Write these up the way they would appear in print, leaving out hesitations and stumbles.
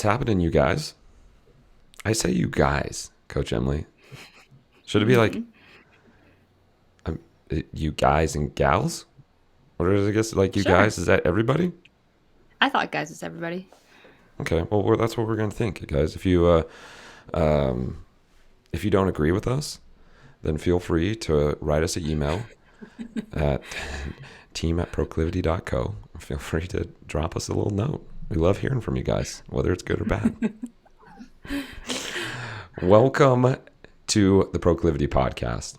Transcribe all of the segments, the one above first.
What's happening, you guys? I say you guys, Coach Emily. Should it be like you guys and gals? Or is it, I guess, like you Sure. guys? Is that everybody? I thought guys is everybody. Okay, well, that's what we're going to think, guys. If you don't agree with us, then feel free to write us an email at team@proclivity.co. Feel free to drop us a little note. We love hearing from you guys, whether it's good or bad. Welcome to the Proclivity Podcast.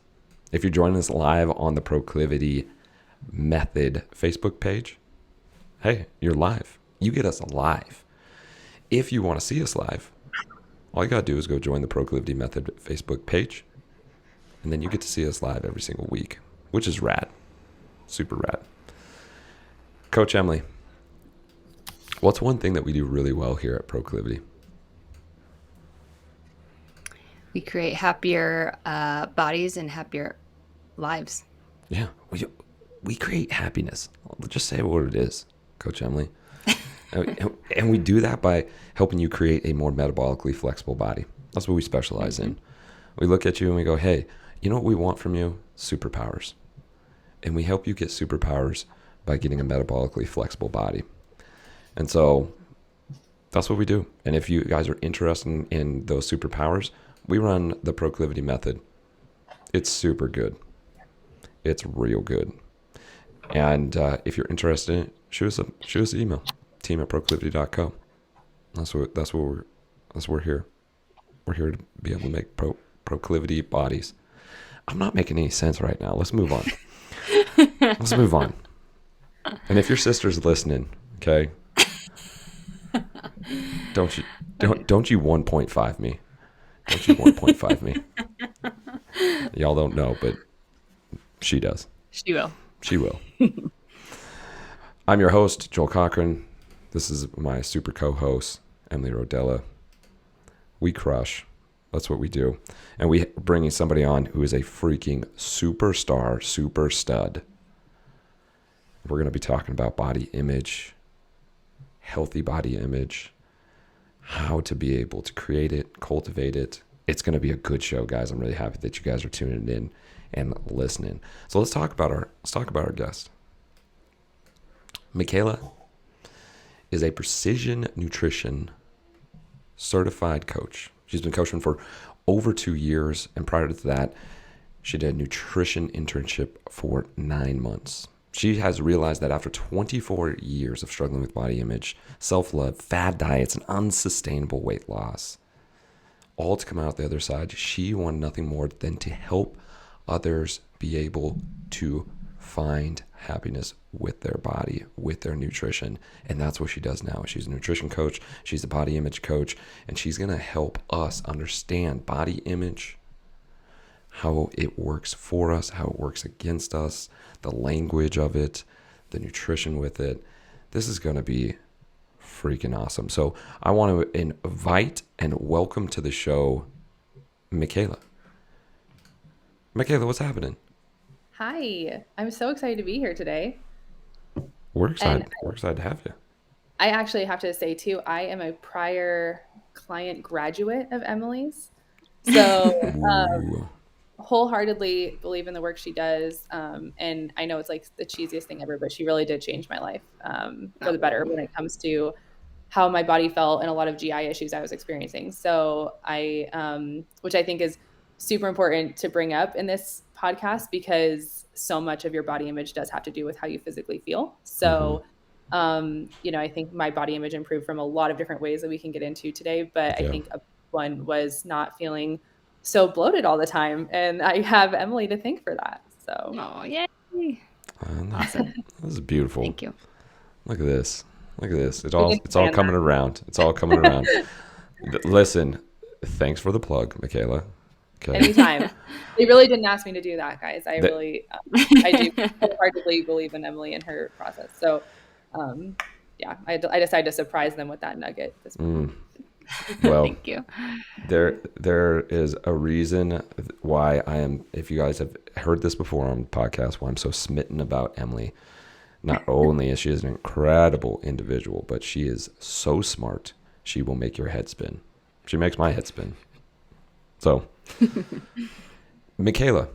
If you're joining us live on the Proclivity Method Facebook page, hey, you're live. You get us live. If you want to see us live, all you got to do is go join the Proclivity Method Facebook page, and then you get to see us live every single week, which is rad. Super rad. Coach Emily, what's one thing that we do really well here at Proclivity? We create happier bodies and happier lives. Yeah, we create happiness. Let's just say what it is, Coach Emily. And we do that by helping you create a more metabolically flexible body. That's what we specialize in. We look at you and we go, hey, you know what we want from you? Superpowers. And we help you get superpowers by getting a metabolically flexible body. And so that's what we do. And if you guys are interested in those superpowers, we run the Proclivity Method. It's super good. It's real good. And if you're interested in it, shoot us an email, team@proclivity.co. That's what we're here. We're here to be able to make proclivity bodies. I'm not making any sense right now. Let's move on. Let's move on. And if your sister's listening, okay, don't you 1.5 me. Don't you 1.5 me. Y'all don't know, but she does. She will. She will. I'm your host, Joel Cochran. This is my super co-host, Emily Rodella. We crush. That's what we do. And we're bringing somebody on who is a freaking superstar, super stud. We're going to be talking about body image, healthy body image, how to be able to create it, cultivate it. It's going to be a good show, guys. I'm really happy that you guys are tuning in and listening. So let's talk about our guest. Mikayla is a precision nutrition certified coach. She's been coaching for over 2 years, and prior to that, she did a nutrition internship for 9 months. She has realized that after 24 years of struggling with body image, self-love, fad diets, and unsustainable weight loss, all to come out the other side, she wanted nothing more than to help others be able to find happiness with their body, with their nutrition. And that's what she does now. She's a nutrition coach. She's a body image coach. And she's going to help us understand body image, how it works for us, how it works against us, the language of it, the nutrition with it. This is going to be freaking awesome. So I want to invite and welcome to the show, Mikayla. Mikayla, what's happening? Hi, I'm so excited to be here today. We're excited. We're excited to have you. I actually have to say too, I am a prior client graduate of Emily's. So wholeheartedly believe in the work she does. And I know it's like the cheesiest thing ever, but she really did change my life for the better when it comes to how my body felt and a lot of GI issues I was experiencing. So which I think is super important to bring up in this podcast, because so much of your body image does have to do with how you physically feel. So, I think my body image improved from a lot of different ways that we can get into today, but I think one was not feeling so bloated all the time. And I have Emily to thank for that. So, Oh, yay. Awesome. This is beautiful. Thank you. Look at this. Look at this. It's all coming around. It's all coming around. Listen, thanks for the plug, Mikayla. Okay. Anytime. They really didn't ask me to do that, guys. I do wholeheartedly believe in Emily and her process. So, I decided to surprise them with that nugget this morning. Well, thank you. There is a reason why I am, if you guys have heard this before on the podcast, why I'm so smitten about Emily. Not only is she an incredible individual, but she is so smart. she will make your head spin. She makes my head spin. So, Mikayla,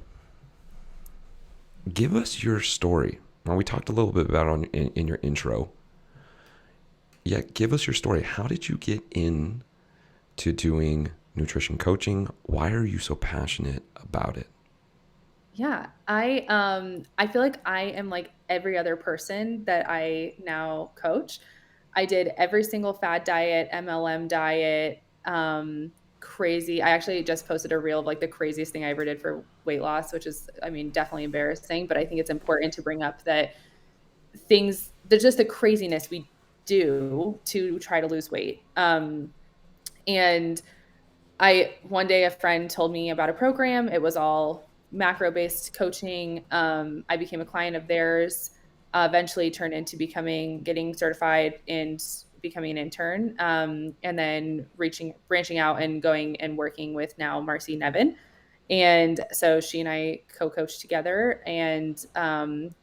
give us your story. Now, we talked a little bit about it in your intro. Yeah, give us your story. How did you get into doing nutrition coaching? Why are you so passionate about it? Yeah, I feel like I am like every other person that I now coach. I did every single fad diet, MLM diet, crazy. I actually just posted a reel of like the craziest thing I ever did for weight loss, which is, I mean, definitely embarrassing, but I think it's important to bring up that there's just the craziness we do to try to lose weight. And one day a friend told me about a program. It was all macro based coaching. I became a client of theirs, eventually turned into getting certified and becoming an intern. And then branching out and going and working with now Marcy Nevin. And so she and I co-coach together, and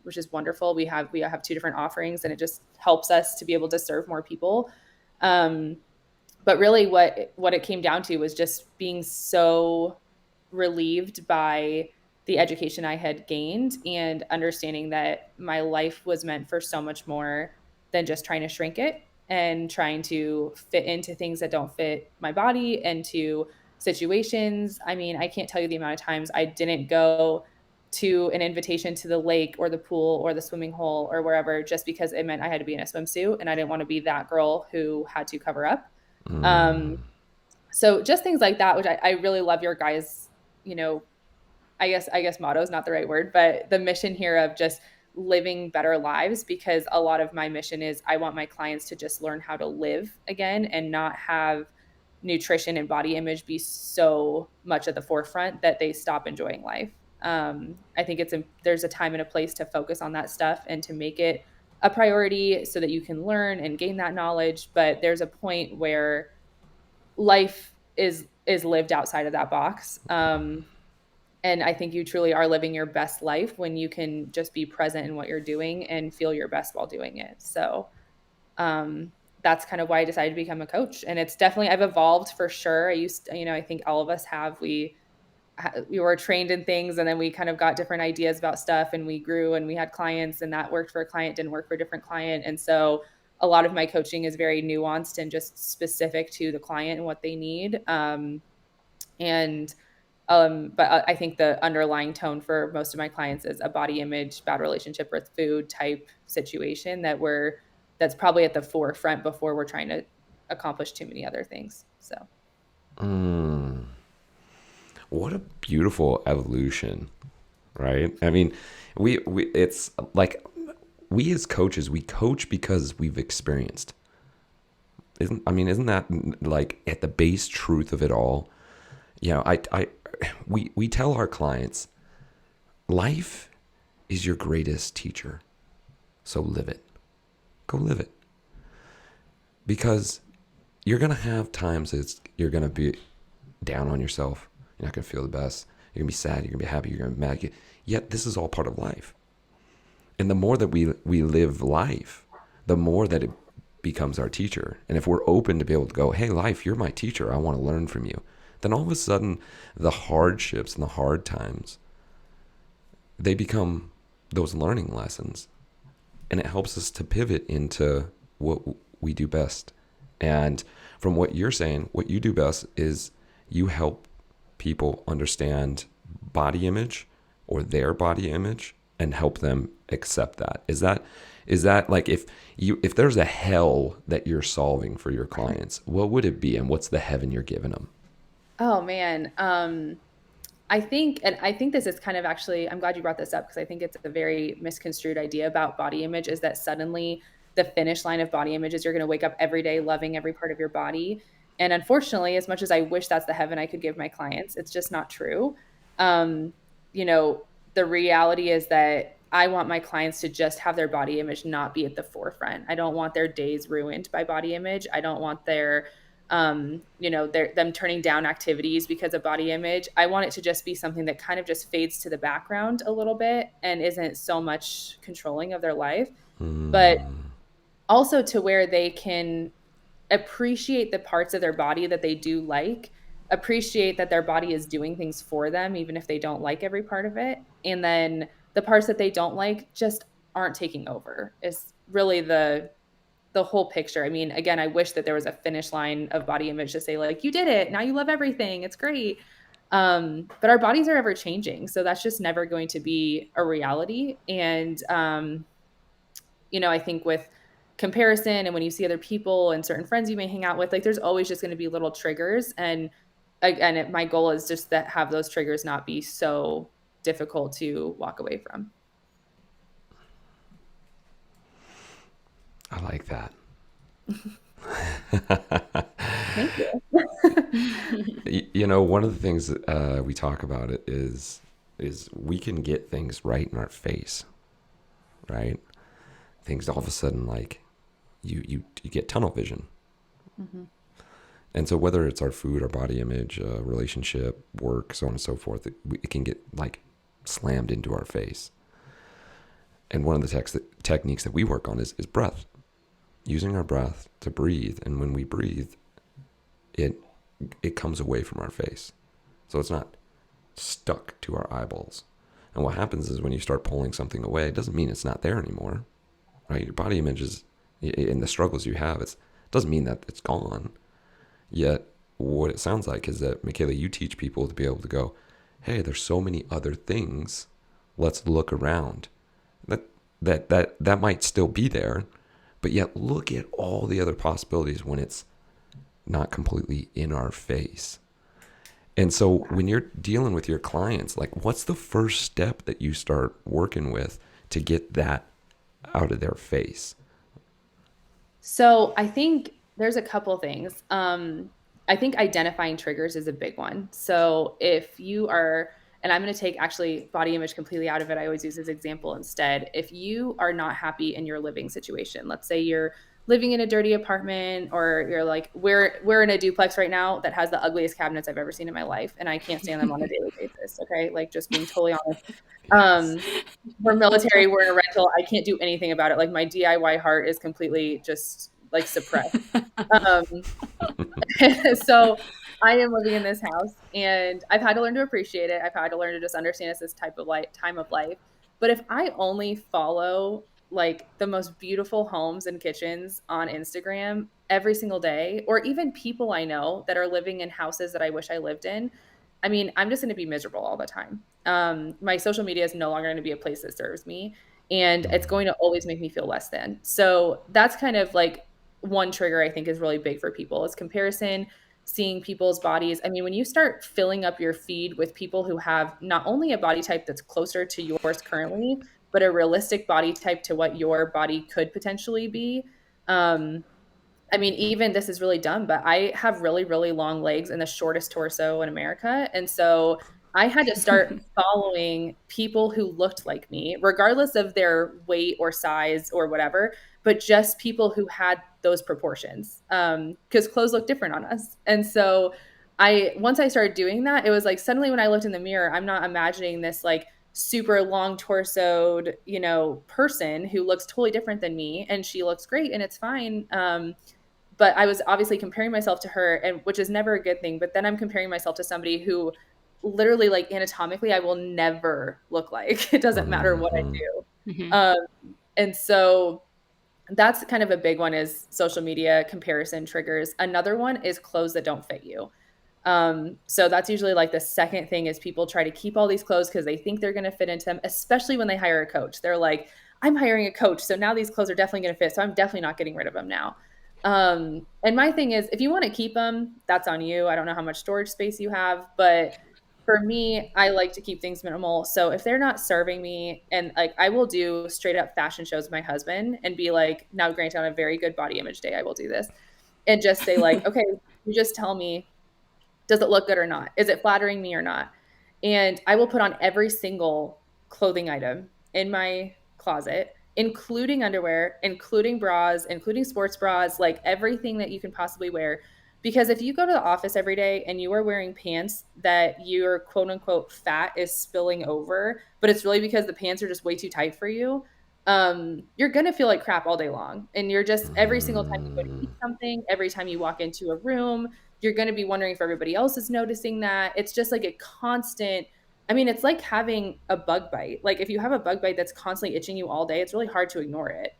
which is wonderful. We have two different offerings, and it just helps us to be able to serve more people. Um, but really what it came down to was just being so relieved by the education I had gained and understanding that my life was meant for so much more than just trying to shrink it and trying to fit into things that don't fit my body and to situations. I mean, I can't tell you the amount of times I didn't go to an invitation to the lake or the pool or the swimming hole or wherever just because it meant I had to be in a swimsuit and I didn't want to be that girl who had to cover up. um, so just things like that, which I really love your guys, you know, I guess motto is not the right word, but the mission here of just living better lives, because a lot of my mission is I want my clients to just learn how to live again and not have nutrition and body image be so much at the forefront that they stop enjoying life. I think there's a time and a place to focus on that stuff and to make it a priority so that you can learn and gain that knowledge. But there's a point where life is lived outside of that box. And I think you truly are living your best life when you can just be present in what you're doing and feel your best while doing it. So um, that's kind of why I decided to become a coach. And it's definitely, I've evolved for sure. I think all of us have, we were trained in things, and then we kind of got different ideas about stuff, and we grew and we had clients, and that worked for a client, didn't work for a different client. And so a lot of my coaching is very nuanced and just specific to the client and what they need. And but I think the underlying tone for most of my clients is a body image, bad relationship with food type situation that's probably at the forefront before we're trying to accomplish too many other things. So What a beautiful evolution, right? I mean, we it's like we as coaches, we coach because we've experienced. Isn't that like at the base truth of it all? We tell our clients, life is your greatest teacher. So live it. Go live it. Because you're going to have times you're going to be down on yourself. You're not going to feel the best. You're going to be sad. You're going to be happy. You're going to be mad. Yet this is all part of life. And the more that we live life, the more that it becomes our teacher. And if we're open to be able to go, hey, life, you're my teacher. I want to learn from you. Then all of a sudden, the hardships and the hard times, they become those learning lessons. And it helps us to pivot into what we do best. And from what you're saying, what you do best is you help people understand body image or their body image and help them accept that. Is that like if there's a hell that you're solving for your clients, what would it be, and what's the heaven you're giving them? oh man, I think this is kind of actually, I'm glad you brought this up, because I think it's a very misconstrued idea about body image, is that suddenly the finish line of body image is you're going to wake up every day loving every part of your body. And unfortunately, as much as I wish that's the heaven I could give my clients, it's just not true. Um, you know, the reality is that I want my clients to just have their body image not be at the forefront. I don't want their days ruined by body image. I don't want them turning down activities because of body image. I want it to just be something that kind of just fades to the background a little bit and isn't so much controlling of their life, but also to where they can appreciate the parts of their body that they do like, appreciate that their body is doing things for them, even if they don't like every part of it. And then the parts that they don't like just aren't taking over is really the whole picture. I mean, again, I wish that there was a finish line of body image to say like, you did it. Now you love everything. It's great. But our bodies are ever changing. So that's just never going to be a reality. And, I think with comparison and when you see other people and certain friends you may hang out with, like there's always just going to be little triggers. And again, my goal is just that have those triggers not be so difficult to walk away from. I like that. Thank you. One of the things that we talk about it is we can get things right in our face, right? Things all of a sudden like you get tunnel vision. Mm-hmm. And so whether it's our food, our body image, relationship, work, so on and so forth, it can get like slammed into our face. And one of the techniques that we work on is breath, using our breath to breathe. And when we breathe, it comes away from our face. So it's not stuck to our eyeballs. And what happens is when you start pulling something away, it doesn't mean it's not there anymore, right? Your body image is, in the struggles you have, it doesn't mean that it's gone. Yet what it sounds like is that, Mikayla, you teach people to be able to go, hey, there's so many other things. Let's look around. That might still be there, but yet look at all the other possibilities when it's not completely in our face. And so when you're dealing with your clients, like what's the first step that you start working with to get that out of their face? So I think there's a couple things. I think identifying triggers is a big one. So if you are, and I'm going to take actually body image completely out of it. I always use this example instead. If you are not happy in your living situation, let's say you're living in a dirty apartment, or you're like, we're in a duplex right now that has the ugliest cabinets I've ever seen in my life, and I can't stand them on a daily basis. Okay, like just being totally honest. Yes. We're military, we're in a rental. I can't do anything about it. Like my DIY heart is completely just like suppressed. Um, so I am living in this house and I've had to learn to appreciate it. I've had to learn to just understand it's this type of time of life. But if I only follow like the most beautiful homes and kitchens on Instagram every single day, or even people I know that are living in houses that I wish I lived in, I mean, I'm just going to be miserable all the time. My social media is no longer going to be a place that serves me, and it's going to always make me feel less than. So that's kind of like one trigger I think is really big for people is comparison, seeing people's bodies. I mean, when you start filling up your feed with people who have not only a body type that's closer to yours currently, but a realistic body type to what your body could potentially be. Um, I mean, even this is really dumb, but I have really, really long legs and the shortest torso in America. And so I had to start following people who looked like me, regardless of their weight or size or whatever, but just people who had those proportions. Because clothes look different on us. And so once I started doing that, it was like suddenly when I looked in the mirror, I'm not imagining this like super long torsoed, person who looks totally different than me, and she looks great and it's fine. But I was obviously comparing myself to her, and which is never a good thing. But then I'm comparing myself to somebody who literally, like anatomically, I will never look like. It doesn't matter what I Mm-hmm. do. Mhm. And so that's kind of a big one is social media comparison triggers. Another one is clothes that don't fit you. So that's usually like the second thing is people try to keep all these clothes because they think they're going to fit into them, especially when they hire a coach. They're like, I'm hiring a coach, so now these clothes are definitely going to fit. So I'm definitely not getting rid of them now. And my thing is, if you want to keep them, that's on you. I don't know how much storage space you have, but for me, I like to keep things minimal. So if they're not serving me, and like I will do straight up fashion shows with my husband and be like, now granted on a very good body image day, I will do this and just say like, okay, you just tell me, does it look good or not? Is it flattering me or not? And I will put on every single clothing item in my closet, including underwear, including bras, including sports bras, like everything that you can possibly wear. Because if you go to the office every day and you are wearing pants that your quote unquote fat is spilling over, but it's really because the pants are just way too tight for you, you're going to feel like crap all day long. And you're just, every single time you go to eat something, every time you walk into a room, you're going to be wondering if everybody else is noticing that. It's just like a constant, I mean, it's like having a bug bite. Like if you have a bug bite that's constantly itching you all day, it's really hard to ignore it.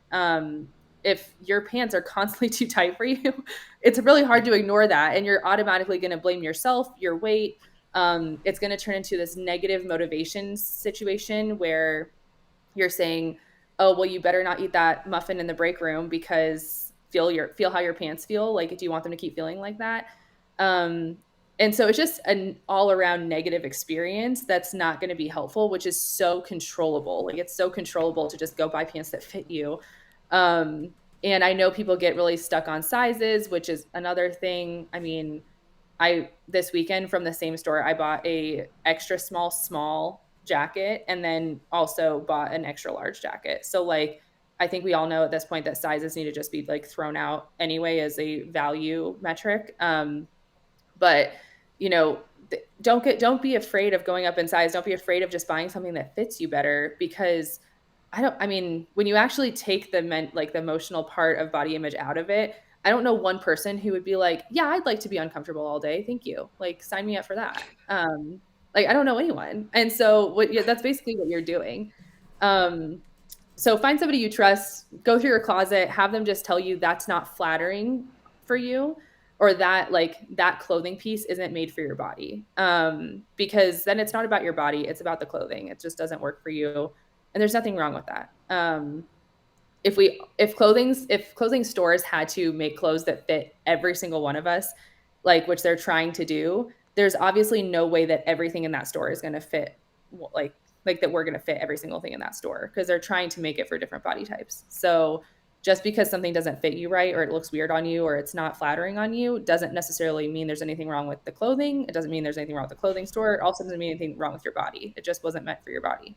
If your pants are constantly too tight for you, it's really hard to ignore that. And you're automatically going to blame yourself, your weight. It's going to turn into this negative motivation situation where you're saying, oh, well, you better not eat that muffin in the break room because feel how your pants feel. Like, do you want them to keep feeling like that? Um, and so it's just an all around negative experience that's not going to be helpful, which is so controllable. Like it's so controllable to just go buy pants that fit you. Um, and I know people get really stuck on sizes, which is another thing. I mean, I this weekend from the same store, I bought a extra small jacket and then also bought an extra large jacket. So like I think we all know at this point that sizes need to just be like thrown out anyway as a value metric. But you know, don't be afraid of going up in size. Don't be afraid of just buying something that fits you better because I mean, when you actually take the emotional part of body image out of it, I don't know one person who would be like, yeah, I'd like to be uncomfortable all day. Thank you. Like, sign me up for that. Like, I don't know anyone. And so yeah, that's basically what you're doing. Um, so find somebody you trust, go through your closet, have them just tell you that's not flattering for you or that like that clothing piece isn't made for your body. Because then it's not about your body, it's about the clothing. It just doesn't work for you. And there's nothing wrong with that. If clothing stores had to make clothes that fit every single one of us, like which they're trying to do, there's obviously no way that everything in that store is going to fit like like that we're going to fit every single thing in that store because they're trying to make it for different body types. So just because something doesn't fit you right or it looks weird on you or it's not flattering on you doesn't necessarily mean there's anything wrong with the clothing. It doesn't mean there's anything wrong with the clothing store. It also doesn't mean anything wrong with your body. It just wasn't meant for your body.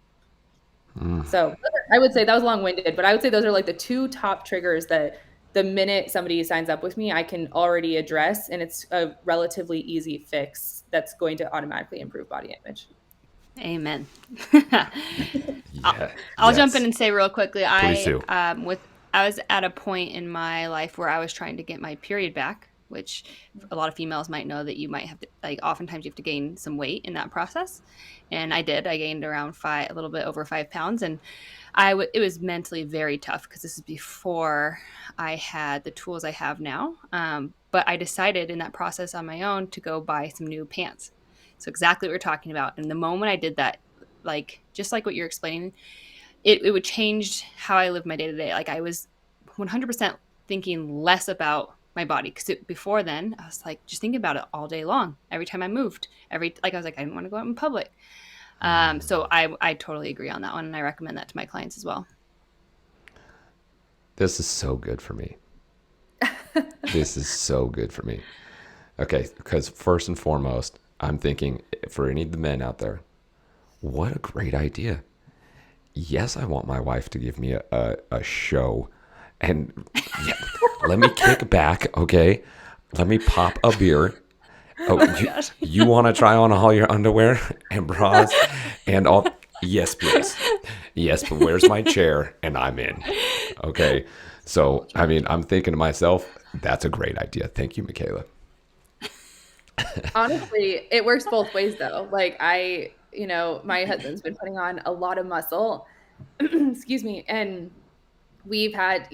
So I would say that was long winded, but I would say those are like the two top triggers that the minute somebody signs up with me, I can already address. And it's a relatively easy fix that's going to automatically improve body image. Amen. Yeah. I'll jump in and say real quickly. Please do. I was at a point in my life where I was trying to get my period back, which a lot of females might know that you might have to, like, oftentimes you have to gain some weight in that process. And I did. I gained around a little bit over 5 pounds. And it was mentally very tough because this is before I had the tools I have now. But I decided in that process on my own to go buy some new pants. So exactly what we're talking about. And the moment I did that, like, just like what you're explaining, it would change how I live my day to day. Like I was 100% thinking less about my body because before then I was like just thinking about it all day long. Every time I moved, I was like I didn't want to go out in public. So I totally agree on that one, and I recommend that to my clients as well. This is so good for me. This is so good for me. Okay, because first and foremost, I'm thinking for any of the men out there, what a great idea. Yes, I want my wife to give me a show. And yeah, let me kick back, okay? Let me pop a beer. Oh, you want to try on all your underwear and bras and all? Yes, please. Yes, but where's my chair? And I'm in. Okay. So, I mean, I'm thinking to myself, that's a great idea. Thank you, Mikayla. Honestly, it works both ways though. Like my husband's been putting on a lot of muscle, excuse me, and we've had,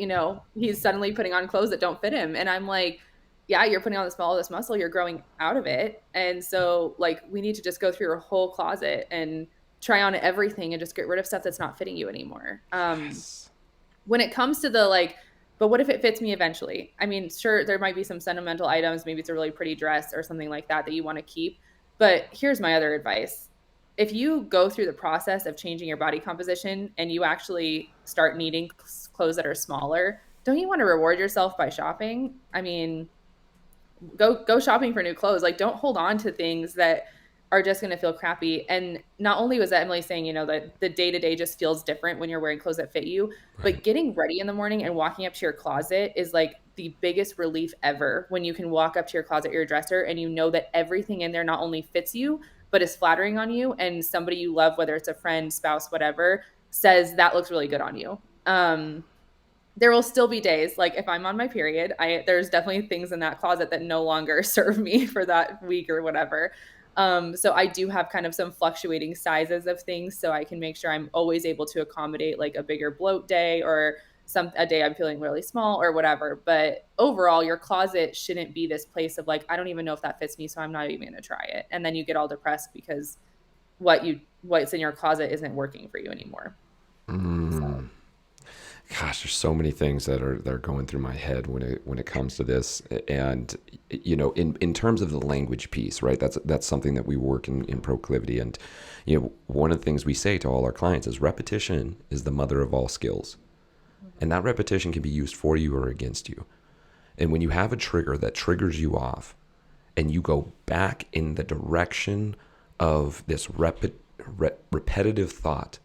he's suddenly putting on clothes that don't fit him. And I'm like, yeah, you're putting on all this muscle, you're growing out of it. And so like, we need to just go through your whole closet and try on everything and just get rid of stuff that's not fitting you anymore. Yes. When it comes to the like, but what if it fits me eventually? I mean, sure, there might be some sentimental items. Maybe it's a really pretty dress or something like that you want to keep. But here's my other advice. If you go through the process of changing your body composition and you actually start needing clothes that are smaller, don't you want to reward yourself by shopping? I mean, go shopping for new clothes. Like, don't hold on to things that are just going to feel crappy. And not only was that Emily saying, that the day to day just feels different when you're wearing clothes that fit you, but getting ready in the morning and walking up to your closet is like the biggest relief ever when you can walk up to your closet, your dresser, and you know that everything in there not only fits you, but is flattering on you. And somebody you love, whether it's a friend, spouse, whatever, says that looks really good on you. Um, there will still be days like if I'm on my period, there's definitely things in that closet that no longer serve me for that week or whatever. So I do have kind of some fluctuating sizes of things so I can make sure I'm always able to accommodate like a bigger bloat day or a day I'm feeling really small or whatever. But overall, your closet shouldn't be this place of like, I don't even know if that fits me, so I'm not even going to try it. And then you get all depressed because what's in your closet isn't working for you anymore. So Gosh, there's so many things that are going through my head when it comes to this, and in terms of the language piece, right? That's something that we work in proclivity, and one of the things we say to all our clients is repetition is the mother of all skills, and that repetition can be used for you or against you. And when you have a trigger that triggers you off, and you go back in the direction of this repetitive thought,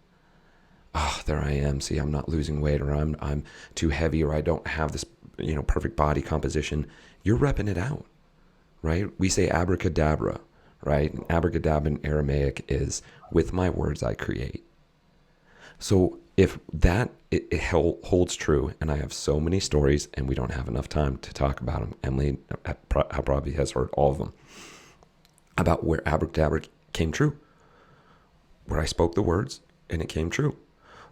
oh, there I am. See, I'm not losing weight, or I'm too heavy, or I don't have this, perfect body composition. You're repping it out, right? We say abracadabra, right? And abracadabra in Aramaic is with my words I create. So if that it holds true, and I have so many stories, and we don't have enough time to talk about them. Emily probably has heard all of them about where abracadabra came true, where I spoke the words and it came true.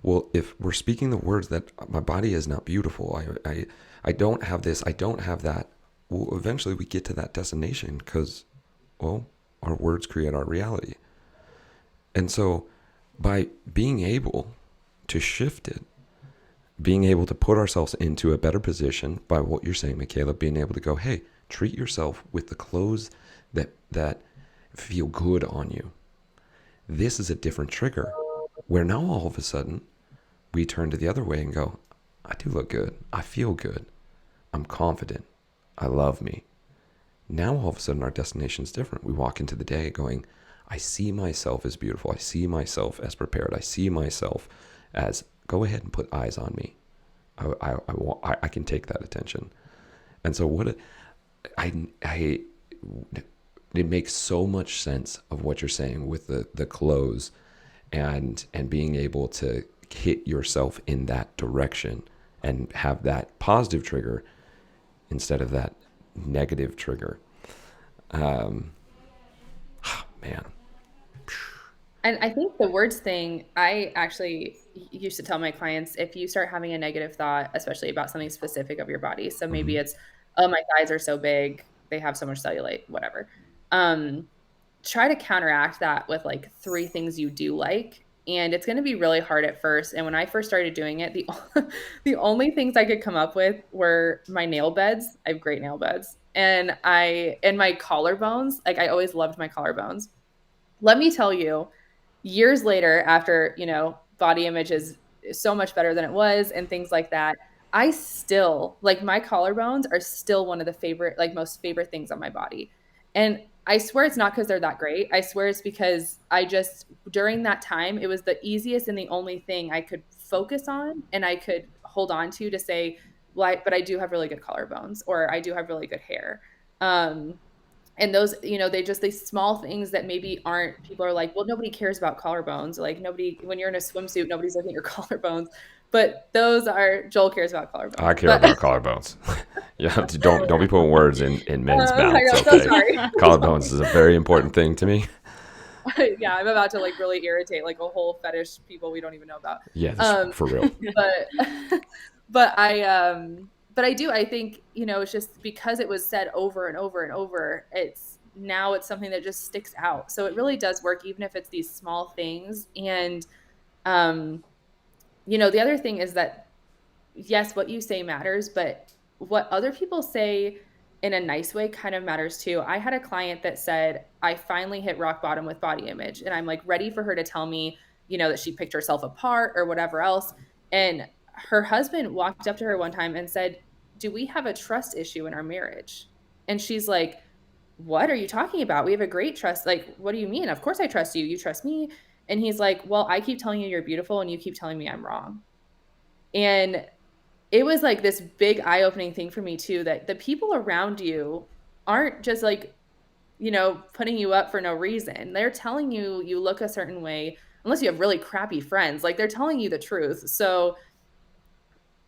Well, if we're speaking the words that my body is not beautiful, I don't have this, I don't have that, well, eventually we get to that destination because, well, our words create our reality. And so by being able to shift it, being able to put ourselves into a better position by what you're saying, Mikayla, being able to go, hey, treat yourself with the clothes that feel good on you. This is a different trigger where now all of a sudden we turn to the other way and go, I do look good. I feel good. I'm confident. I love me. Now all of a sudden our destination is different. We walk into the day going, I see myself as beautiful. I see myself as prepared. I see myself as, go ahead and put eyes on me. I can take that attention. And so it makes so much sense of what you're saying with the clothes and being able to hit yourself in that direction and have that positive trigger instead of that negative trigger. Man. And I think the words thing, I actually used to tell my clients if you start having a negative thought, especially about something specific of your body. So maybe Mm-hmm. it's, oh, my thighs are so big, they have so much cellulite, whatever. Um, Try to counteract that with like three things you do like. And it's going to be really hard at first. And when I first started doing it, the only things I could come up with were my nail beds. I have great nail beds. And my collarbones. Like I always loved my collarbones. Let me tell you, years later, after, body image is so much better than it was and things like that, I still like my collarbones are still one of the most favorite things on my body. And I swear it's not because they're that great. I swear it's because during that time, it was the easiest and the only thing I could focus on and I could hold on to say, well, but I do have really good collarbones or I do have really good hair. And those, they just these small things that maybe aren't, people are like, well, nobody cares about collarbones. Like nobody, when you're in a swimsuit, nobody's looking at your collarbones. But those are, Joel cares about I collarbones. care But about collarbones. Yeah, don't be putting words in men's mouths. I'm so Okay, sorry. collarbones is a very important thing to me. Yeah, I'm about to like really irritate like a whole fetish people we don't even know about. Yeah, this Um, for real. but but I do, I think, it's just because it was said over and over and over, it's something that just sticks out. So it really does work, even if it's these small things. And um, the other thing is that yes, what you say matters, but what other people say in a nice way kind of matters too. I had a client that said, I finally hit rock bottom with body image. And I'm like ready for her to tell me, that she picked herself apart or whatever else. And her husband walked up to her one time and said, do we have a trust issue in our marriage? And she's like, what are you talking about? We have a great trust. Like, what do you mean? Of course I trust you. You trust me. And he's like, well, I keep telling you you're beautiful and you keep telling me I'm wrong. And it was like this big eye-opening thing for me too, that the people around you aren't just like, putting you up for no reason. They're telling you you look a certain way, unless you have really crappy friends. Like they're telling you the truth. So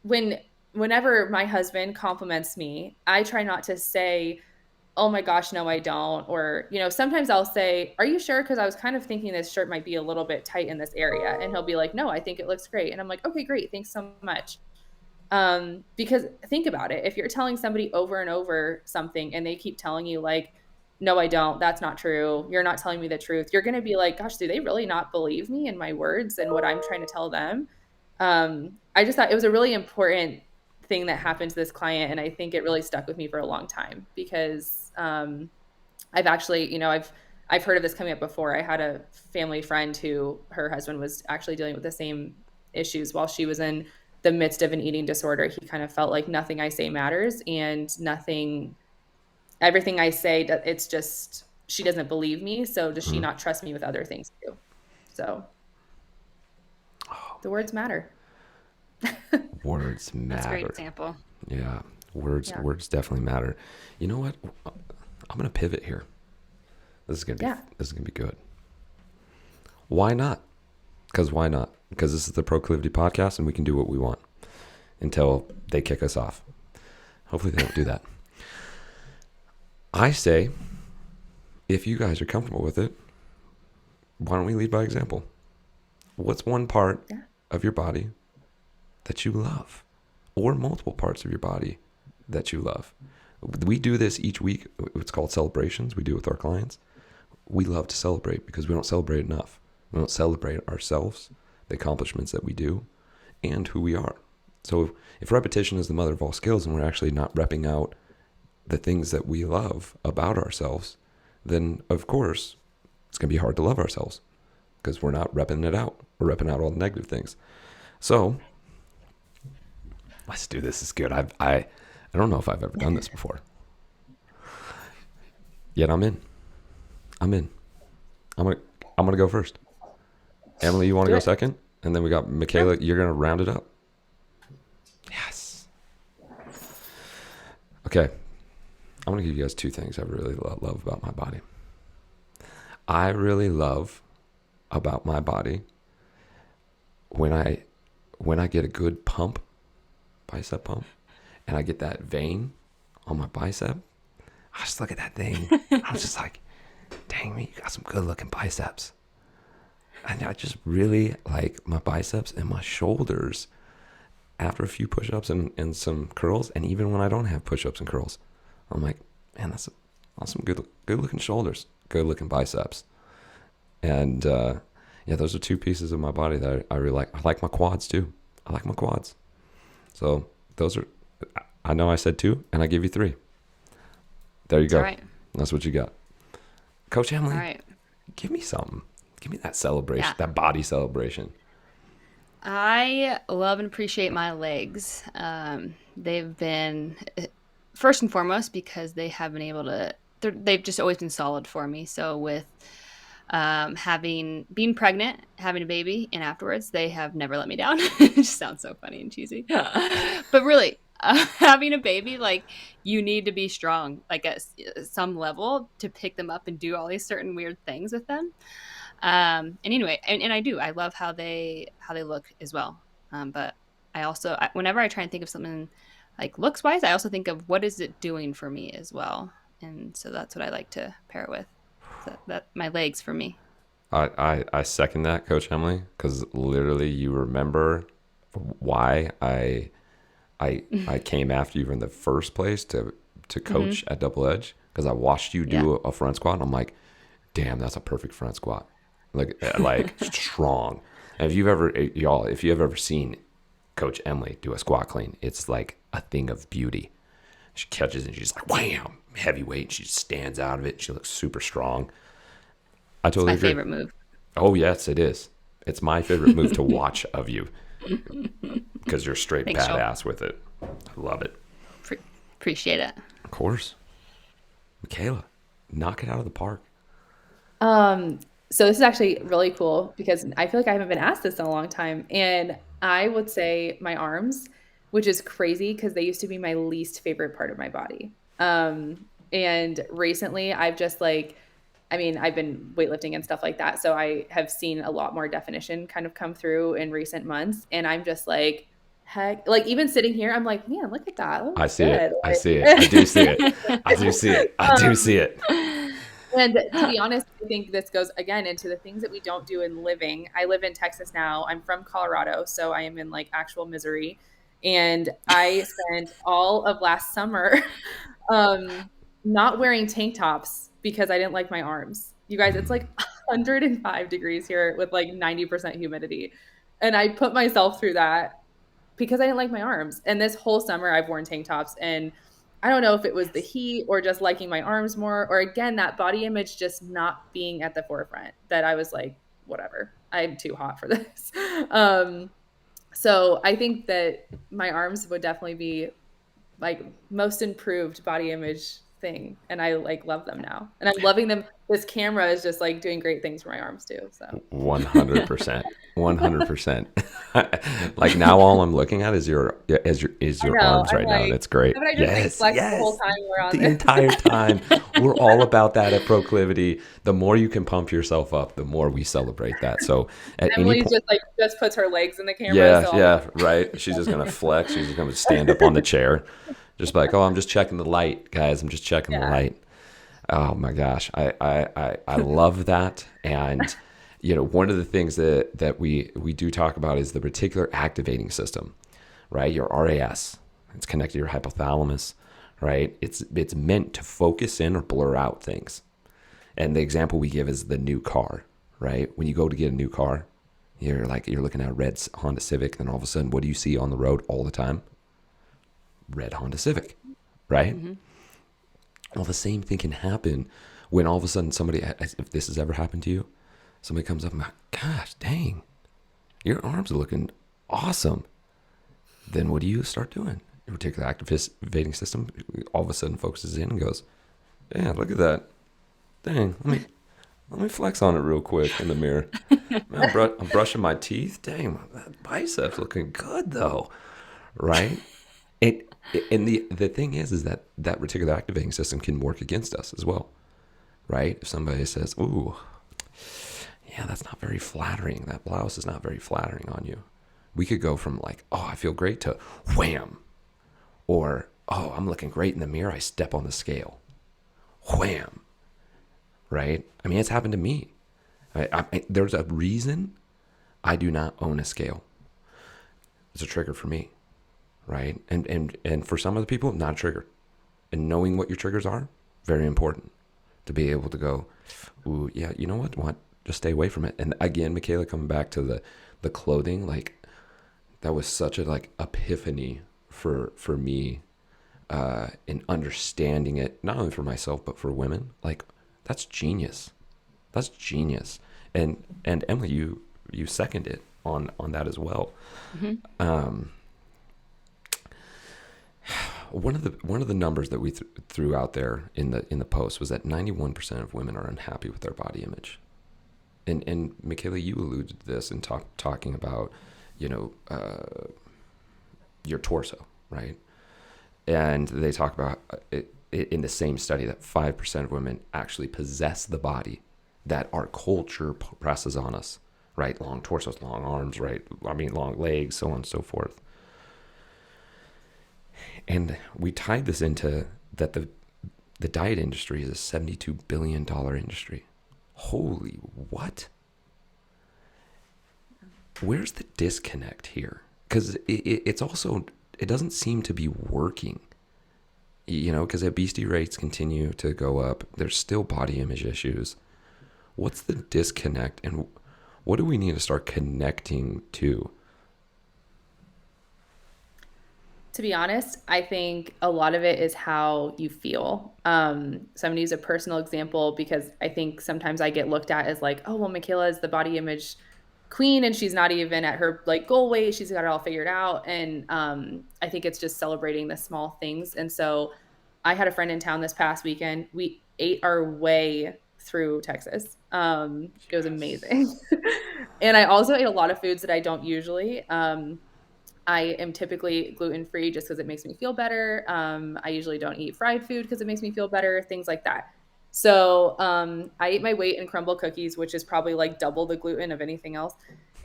whenever my husband compliments me, I try not to say, oh my gosh, no, I don't. Or, sometimes I'll say, are you sure? Because I was kind of thinking this shirt might be a little bit tight in this area. And he'll be like, no, I think it looks great. And I'm like, okay, great. Thanks so much. Because think about it. If you're telling somebody over and over something and they keep telling you, like, no, I don't, that's not true, you're not telling me the truth, you're going to be like, gosh, do they really not believe me and my words and what I'm trying to tell them? I just thought it was a really important thing that happened to this client. And I think it really stuck with me for a long time because, I've actually, I've heard of this coming up before. I had a family friend who her husband was actually dealing with the same issues while she was in the midst of an eating disorder. He kind of felt like nothing I say matters and everything I say, it's just, she doesn't believe me. So does she not trust me with other things too? So the words matter. Words That's a great matter. example. Yeah. Words definitely matter. You know what? I'm gonna pivot here. This is gonna be good. Why not? Because why not? Because this is the Proclivity podcast and we can do what we want until they kick us off. Hopefully they don't do that. I say, if you guys are comfortable with it, why don't we lead by example? What's one part of your body that you love, or multiple parts of your body that you love? We do this each week. It's called celebrations. We do it with our clients. We love to celebrate because we don't celebrate enough. We don't celebrate ourselves, the accomplishments that we do, and who we are. So if repetition is the mother of all skills and we're actually not repping out the things that we love about ourselves, then of course it's going to be hard to love ourselves because we're not repping it out. We're repping out all the negative things. So let's do this. It's good. I don't know if I've ever done this before. Yet I'm in. I'm gonna go first. Emily, you want to go second? And then we got Mikayla. You're gonna round it up. Yes. Okay. I'm gonna give you guys two things I really love about my body. I really love about my body when I get a good bicep pump, and I get that vein on my bicep. I just look at that thing. I was just like, dang me, you got some good looking biceps. And I just really like my biceps and my shoulders after a few push-ups and some curls. And even when I don't have push-ups and curls, I'm like, man, that's some good looking shoulders, good looking biceps. And those are two pieces of my body that I really like. I like my quads too. I like my quads. So those are, I know I said two and I give you three. There you go. All right. That's what you got. Coach Emily, All right. give me something. Give me that celebration, that body celebration. I love and appreciate my legs. They've been, first and foremost, because they have been able to, they've just always been solid for me. So with being pregnant, having a baby, and afterwards, they have never let me down. It just sounds so funny and cheesy. But really, having a baby, like, you need to be strong, like at some level, to pick them up and do all these certain weird things with them. And anyway, and I love how they look as well. But I also, whenever I try and think of something like looks wise, I also think of what is it doing for me as well. And so that's what I like to pair it with. So that my legs for me. I second that, Coach Emily, because literally you remember why I came after you in the first place to coach at Double Edge, because I watched you do a front squat and I'm like, damn, that's a perfect front squat. Like strong. And if you've ever seen Coach Emily do a squat clean, it's like a thing of beauty. She catches it and she's like, wham, heavyweight. She just stands out of it. She looks super strong. I totally It's my agree. favorite move. Oh, yes, it is. It's my favorite move to watch of you because you're straight Thanks, badass with it. I love it. Appreciate it. Of course. Mikayla, knock it out of the park. So this is actually really cool because I feel like I haven't been asked this in a long time. And I would say my arms, which is crazy because they used to be my least favorite part of my body. And recently I've just I've been weightlifting and stuff like that. So I have seen a lot more definition kind of come through in recent months. And I'm just like, heck? Like even sitting here, I'm like, man, look at that. That I looks see it. good. I see it. I do see it. I Like, do see it. I do see it. and to be honest, I think this goes again into the things that we don't do in living. I live in Texas now. I'm from Colorado, so I am in like actual misery. And I spent all of last summer um, not wearing tank tops because I didn't like my arms. You guys, it's like 105 degrees here with like 90% humidity. And I put myself through that because I didn't like my arms. And this whole summer I've worn tank tops, and I don't know if it was the heat or just liking my arms more, or again, that body image just not being at the forefront, that I was like, whatever, I'm too hot for this. Um, so I think that my arms would definitely be like most improved body image thing. And I like love them now. And I'm loving them. This camera is just like doing great things for my arms too. So 100%. 100%. Like now all I'm looking at is I your know. arms I'm right now, and like, it's great. haven't I just like Yes, flexed the whole yes. time we're on The this? entire time. We're all about that at Proclivity. The more you can pump yourself up, the more we celebrate that. So at any Emily's point, just like just puts her legs in the camera, yeah, so I'm yeah, right. She's just gonna flex. She's just gonna stand up on the chair. Just like, oh, I'm just checking the light, guys. I'm just checking the yeah. light. Oh my gosh, I love that. And one of the things that we do talk about is the reticular activating system, right? Your RAS. It's connected to your hypothalamus, right? It's meant to focus in or blur out things. And the example we give is the new car, right? When you go to get a new car, you're looking at a red Honda Civic, and all of a sudden, what do you see on the road all the time? Red Honda Civic, right? Mm-hmm. Well, the same thing can happen when all of a sudden somebody, if this has ever happened to you, somebody comes up and like, gosh, dang, your arms are looking awesome. Then what do you start doing? Your reticular activating system all of a sudden focuses in and goes, yeah, look at that. Dang, let me flex on it real quick in the mirror. Man, I'm brushing my teeth. Dang, that biceps looking good though, right? And the thing is that reticular activating system can work against us as well, right? If somebody says, "Ooh, yeah, that's not very flattering. That blouse is not very flattering on you," we could go from like, "Oh, I feel great," to wham, or "Oh, I'm looking great in the mirror. I step on the scale, wham." Right? I mean, it's happened to me. There's a reason I do not own a scale. It's a trigger for me, right? And for some other people, not a trigger. And knowing what your triggers are, very important to be able to go, ooh, yeah, you know what? Just stay away from it. And again, Mikayla, coming back to the clothing, like that was such a like epiphany for me in understanding it, not only for myself but for women. Like that's genius. That's genius. And Emily, you second it on that as well. Mm-hmm. One of the numbers that we threw out there in the post was that 91% of women are unhappy with their body image. And Mikayla, you alluded to this in talking about, your torso, right? And they talk about it in the same study that 5% of women actually possess the body that our culture presses on us, right? Long torsos, long arms, right? I mean, long legs, so on and so forth. And we tied this into that the diet industry is a $72 billion industry. Holy what? Where's the disconnect here? Because it's also, it doesn't seem to be working. Because obesity rates continue to go up. There's still body image issues. What's the disconnect, and what do we need to start connecting to? To be honest, I think a lot of it is how you feel. So I'm gonna use a personal example because I think sometimes I get looked at as like, oh, well, Mikayla is the body image queen and she's not even at her like goal weight. She's got it all figured out. And I think it's just celebrating the small things. And so I had a friend in town this past weekend. We ate our way through Texas. It was amazing. And I also ate a lot of foods that I don't usually. I am typically gluten free just because it makes me feel better. I usually don't eat fried food because it makes me feel better, things like that. So I ate my weight in crumble cookies, which is probably like double the gluten of anything else.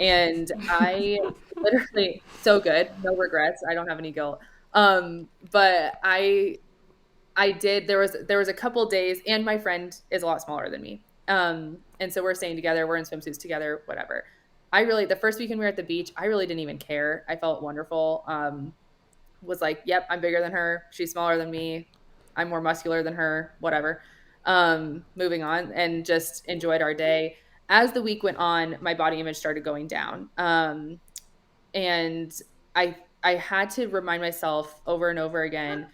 And I literally so good, no regrets. I don't have any guilt. But I did. There was a couple days, and my friend is a lot smaller than me. And so we're staying together. We're in swimsuits together. Whatever. I really the first weekend we were at the beach. I really didn't even care. I felt wonderful. Was like, yep, I'm bigger than her. She's smaller than me. I'm more muscular than her. Whatever. Moving on, and just enjoyed our day. As the week went on, my body image started going down. And I had to remind myself over and over again,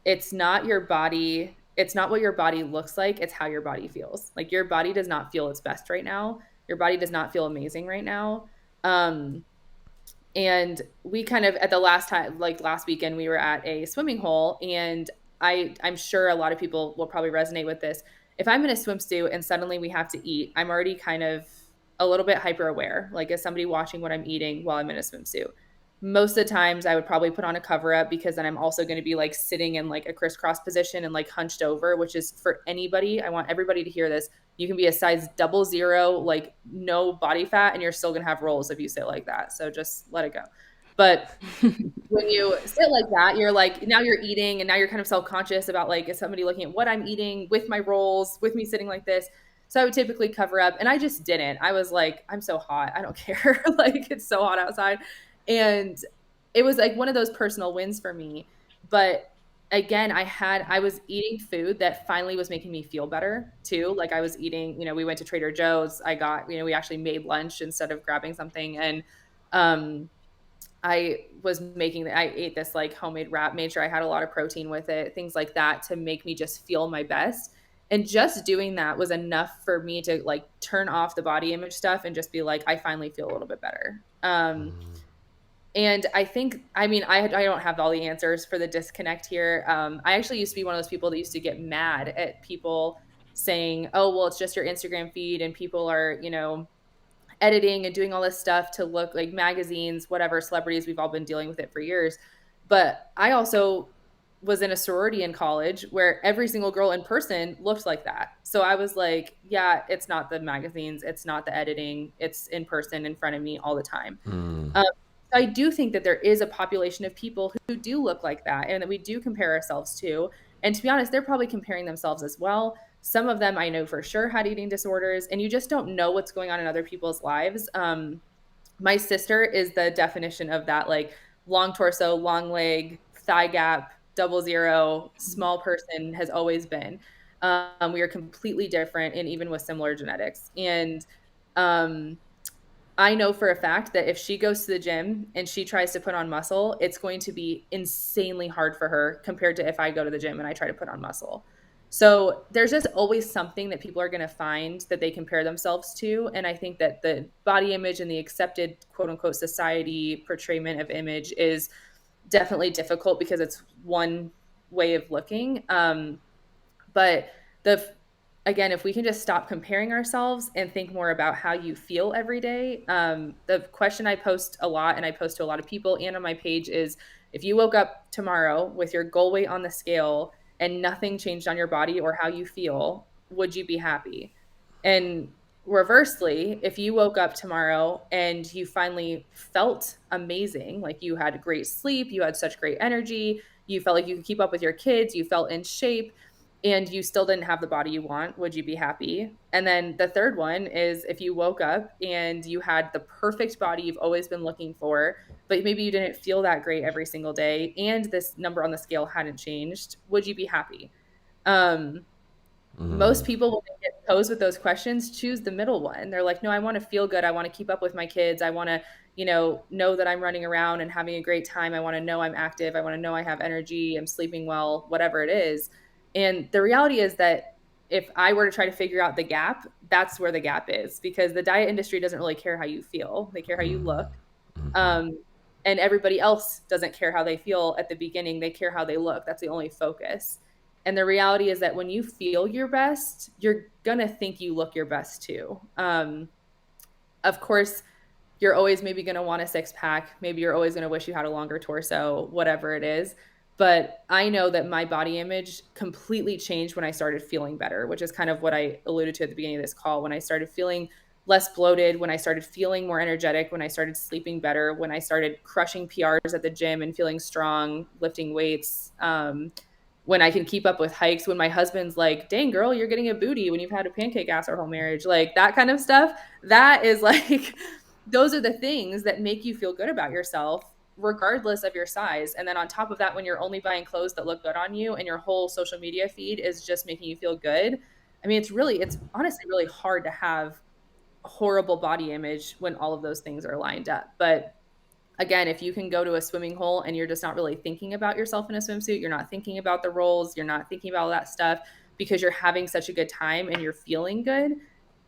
it's not your body, it's not what your body looks like, it's how your body feels. Like your body does not feel its best right now. Your body does not feel amazing right now. Um and we kind of at the last time, like last weekend, we were at a swimming hole, and I'm sure a lot of people will probably resonate with this. If I'm in a swimsuit and suddenly we have to eat, I'm already kind of a little bit hyper aware, like is somebody watching what I'm eating while I'm in a swimsuit. Most of the times I would probably put on a cover up, because then I'm also going to be like sitting in like a crisscross position and like hunched over, which is for anybody. I want everybody to hear this. You can be a size 00, like no body fat, and you're still going to have rolls if you sit like that. So just let it go. But when you sit like that, you're like, now you're eating, and now you're kind of self-conscious about like, is somebody looking at what I'm eating with my rolls, with me sitting like this? So I would typically cover up, and I just didn't. I was like, I'm so hot. I don't care. Like it's so hot outside. And it was like one of those personal wins for me. But again, I was eating food that finally was making me feel better too. Like I was eating, we went to Trader Joe's. We actually made lunch instead of grabbing something. And um I ate this like homemade wrap, made sure I had a lot of protein with it, things like that to make me just feel my best. And just doing that was enough for me to like turn off the body image stuff and just be like, I finally feel a little bit better. And I think, I mean, I don't have all the answers for the disconnect here. I actually used to be one of those people that used to get mad at people saying, oh, well, it's just your Instagram feed and people are, editing and doing all this stuff to look like magazines, whatever, celebrities. We've all been dealing with it for years. But I also was in a sorority in college where every single girl in person looked like that. So I was like, yeah, it's not the magazines, it's not the editing, it's in person in front of me all the time. Mm. Um, so I do think that there is a population of people who do look like that and that we do compare ourselves to. And to be honest, they're probably comparing themselves as well. Some of them I know for sure had eating disorders, and you just don't know what's going on in other people's lives. My sister is the definition of that, like long torso, long leg, thigh gap, 00, small person has always been. We are completely different, and even with similar genetics. And um, I know for a fact that if she goes to the gym and she tries to put on muscle, it's going to be insanely hard for her compared to if I go to the gym and I try to put on muscle. So there's just always something that people are going to find that they compare themselves to. And I think that the body image and the accepted quote unquote society portrayment of image is definitely difficult because it's one way of looking. But the again, if we can just stop comparing ourselves and think more about how you feel every day. The question I post a lot, and I post to a lot of people and on my page, is if you woke up tomorrow with your goal weight on the scale and nothing changed on your body or how you feel, would you be happy? And reversely, if you woke up tomorrow and you finally felt amazing, like you had great sleep, you had such great energy, you felt like you could keep up with your kids, you felt in shape, and you still didn't have the body you want, would you be happy? And then the third one is if you woke up and you had the perfect body you've always been looking for, but maybe you didn't feel that great every single day and this number on the scale hadn't changed, would you be happy? Um, Most people, when they get posed with those questions, choose the middle one. They're like, no, I want to feel good. I want to keep up with my kids. I want to, know that I'm running around and having a great time. I want to know I'm active. I want to know I have energy. I'm sleeping well, whatever it is. And the reality is that if I were to try to figure out the gap, that's where the gap is, because the diet industry doesn't really care how you feel. They care how you look. Um, and everybody else doesn't care how they feel at the beginning. They care how they look. That's the only focus. And the reality is that when you feel your best, you're going to think you look your best too. Of course, you're always maybe going to want a six pack. Maybe you're always going to wish you had a longer torso, whatever it is. But I know that my body image completely changed when I started feeling better, which is kind of what I alluded to at the beginning of this call. When I started feeling less bloated, when I started feeling more energetic, when I started sleeping better, when I started crushing PRs at the gym and feeling strong, lifting weights, when I can keep up with hikes, when my husband's like, dang girl, you're getting a booty when you've had a pancake ass our whole marriage, like that kind of stuff. That is like, those are the things that make you feel good about yourself regardless of your size. And then on top of that, when you're only buying clothes that look good on you and your whole social media feed is just making you feel good. I mean, it's honestly really hard to have horrible body image when all of those things are lined up. But again, if you can go to a swimming hole and you're just not really thinking about yourself in a swimsuit, you're not thinking about the rolls, you're not thinking about all that stuff because you're having such a good time and you're feeling good,